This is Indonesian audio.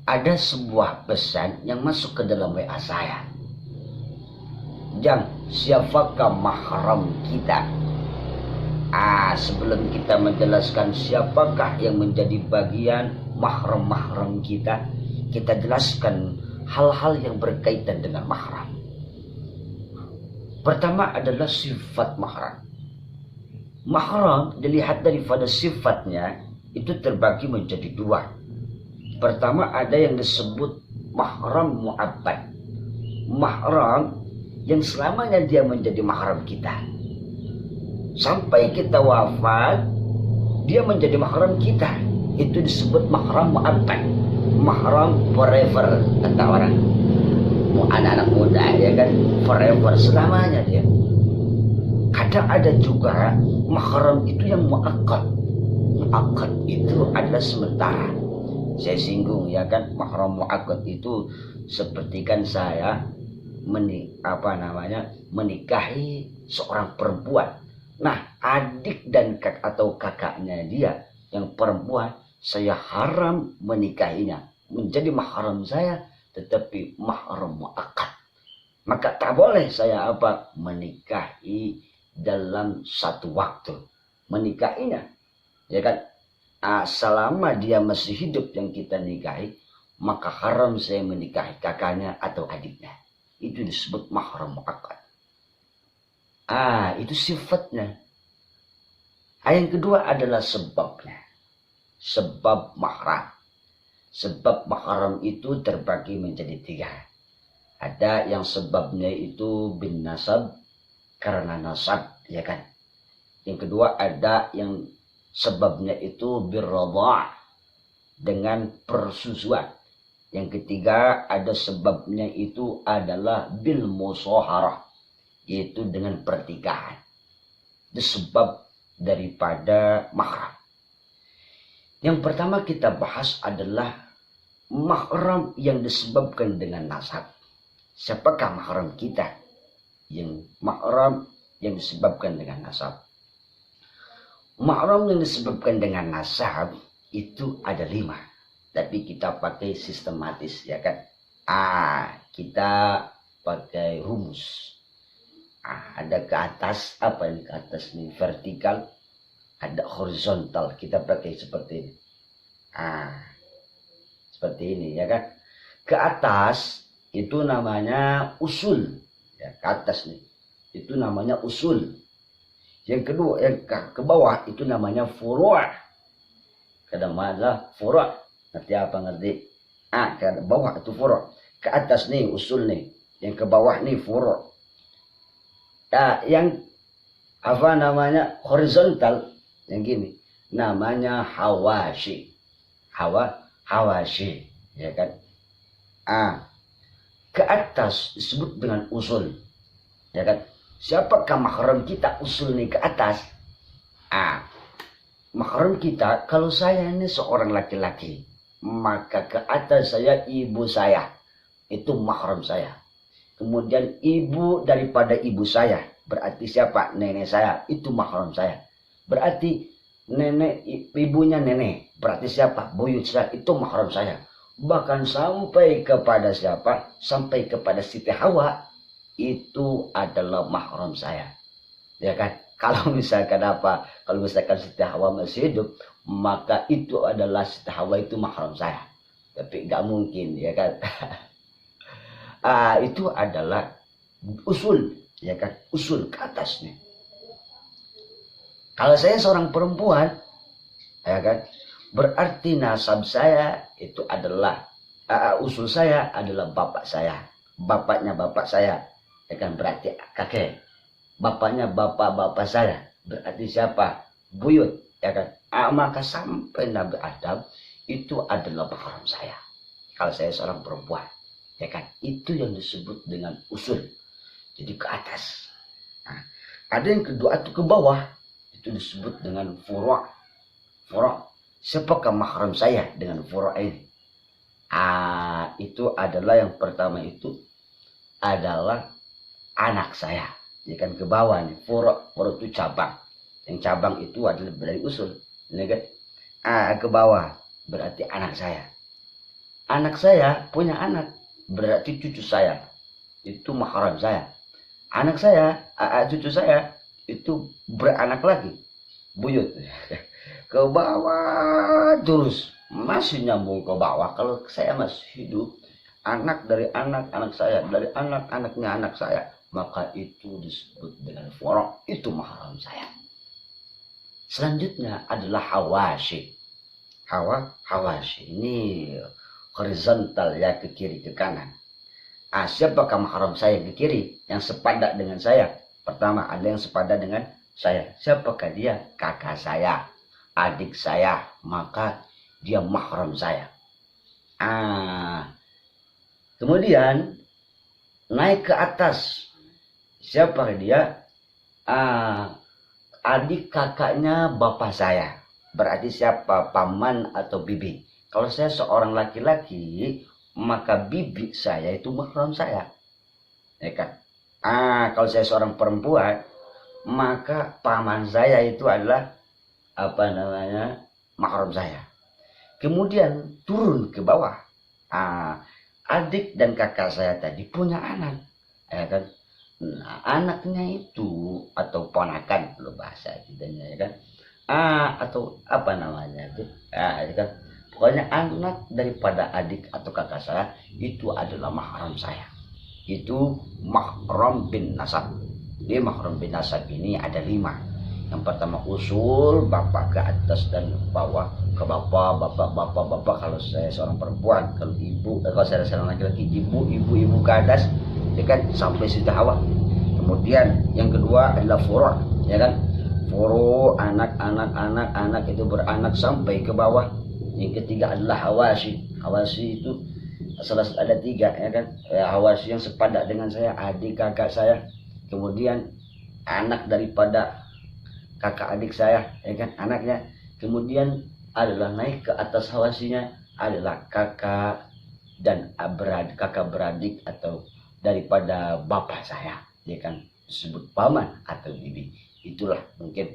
ada sebuah pesan yang masuk ke dalam WA saya. Jang, siapakah mahram kita? Sebelum kita menjelaskan siapakah yang menjadi bagian mahram-mahram kita jelaskan hal-hal yang berkaitan dengan mahram. Pertama adalah sifat mahram. Mahram dilihat daripada sifatnya itu terbagi menjadi dua. Pertama ada yang disebut mahram mu'abbad. Mahram yang selamanya dia menjadi mahram kita. Sampai kita wafat, dia menjadi mahram kita. Itu disebut mahram mu'abbad. Mahram forever, kata orang. Anak-anak muda ya kan, forever, selamanya dia. Kadang ada juga mahram itu yang mu'akkad. Mu'akkad itu adalah sementara. Saya singgung ya kan, mahram mu'akkad itu seperti kan saya menikahi seorang perempuan. Nah, adik dan atau kakaknya dia yang perempuan, saya haram menikahinya, menjadi mahram saya, tetapi mahram mu'akkad. Maka tak boleh saya menikahi dalam satu waktu, menikahinya, ya kan? Selama dia masih hidup yang kita nikahi, maka haram saya menikahi kakaknya atau adiknya. Itu disebut mahram mu'akkad. Itu sifatnya. Yang kedua adalah sebabnya. Sebab mahram. Sebab mahram itu terbagi menjadi tiga. Ada yang sebabnya itu bin nasab, karena nasab, ya kan. Yang kedua ada yang sebabnya itu birradha', dengan persusuan. Yang ketiga ada sebabnya itu adalah bil musaharah, yaitu dengan pertikahan. Itu sebab daripada mahram. Yang pertama kita bahas adalah mahram yang disebabkan dengan nasab. Siapakah mahram kita? Yang mahram yang disebabkan dengan nasab. Mahram yang disebabkan dengan nasab itu ada 5. Tapi kita pakai sistematis, ya kan? Kita pakai rumus. Ada ke atas, apa ini ke atas nih? Vertikal. Ada horizontal. Kita pakai seperti ini. Seperti ini, ya kan? Ke atas itu namanya usul. Ya, ke atas nih. Itu namanya usul. Yang kedua, yang ke bawah itu namanya furu'. Kadang malah furu'. Ngerti apa ngerti? Ke bawah itu furu'. Ke atas nih usul nih. Yang ke bawah nih furu'. Yang horizontal, yang gini, namanya hawashi. Hawashi, ya kan? Ke atas disebut dengan usul, ya kan? Siapakah mahram kita? Usul nih ke atas. Mahram kita, kalau saya ini seorang laki-laki, maka ke atas saya ibu saya, itu mahram saya. Kemudian ibu daripada ibu saya, berarti siapa? Nenek saya, itu mahram saya. Berarti nenek, ibunya nenek, berarti siapa? Buyut saya, itu mahram saya. Bahkan sampai kepada siapa? Sampai kepada Siti Hawa, itu adalah mahram saya. Ya kan? Kalau misalkan kalau misalkan Siti Hawa masih hidup, maka itu adalah Siti Hawa itu mahram saya. Tapi nggak mungkin, ya kan? Itu adalah usul, ya kan? Usul ke atasnya. Kalau saya seorang perempuan, ya kan? Berarti nasab saya itu adalah usul saya adalah bapak saya, bapaknya bapak saya, ya kan? Berarti kakek. Bapaknya bapak saya, berarti siapa? Buyut, ya kan? Maka sampai Nabi Adam itu adalah mahram saya. Kalau saya seorang perempuan, ya kan? Itu yang disebut dengan usul. Jadi ke atas. Ada yang kedua itu ke bawah, itu disebut dengan furu'. Siapakah mahram saya dengan furu' ini? Itu adalah yang pertama itu adalah anak saya. Ya kan, ke bawah nih, furu' itu cabang. Yang cabang itu adalah dari usul, ya kan? Ke bawah berarti anak saya. Anak saya punya anak, berarti cucu saya itu mahram saya. Anak saya, cucu saya itu beranak lagi, buyut. Ke bawah terus, masih nyambung ke bawah. Kalau saya masih hidup, anak dari anak saya, dari anak-anaknya anak saya, maka itu disebut dengan furuk, itu mahram saya. Selanjutnya adalah hawashi. Hawashi ini horizontal ya, ke kiri ke kanan. Siapakah mahram saya yang ke kiri, yang sepadan dengan saya? Pertama, ada yang sepadan dengan saya. Siapakah dia? Kakak saya, adik saya, maka dia mahram saya. Kemudian naik ke atas, siapa dia? Adik kakaknya bapak saya, berarti siapa? Paman atau bibi. Kalau saya seorang laki-laki, maka bibi saya itu mahram saya, ya kan? Kalau saya seorang perempuan, maka paman saya itu adalah mahram saya. Kemudian turun ke bawah, adik dan kakak saya tadi punya anak, ya kan? Nah, anaknya itu atau ponakan, lo bahasa kita, ya kan? Atau itu, ya kan? Pokoknya anak daripada adik atau kakak saya itu adalah mahram saya. Itu mahram bin nasab. Di mahram bin nasab ini ada 5. Yang pertama usul, bapak ke atas dan bawah ke bapak. Kalau saya seorang perempuan, kalau ibu, kalau saya seorang laki-laki, ibu ke atas, ya kan, sampai situ hawa. Kemudian yang kedua adalah furu', ya kan? Furu', anak itu beranak sampai ke bawah. Yang ketiga adalah hawashi. Hawashi itu ada 3, ya kan? Hawashi yang sepadan dengan saya, adik kakak saya. Kemudian anak daripada kakak adik saya, ya kan, anaknya. Kemudian adalah naik ke atas hawashinya adalah kakak dan kakak beradik atau daripada bapak saya, ya kan, disebut paman atau bibi. Itulah mungkin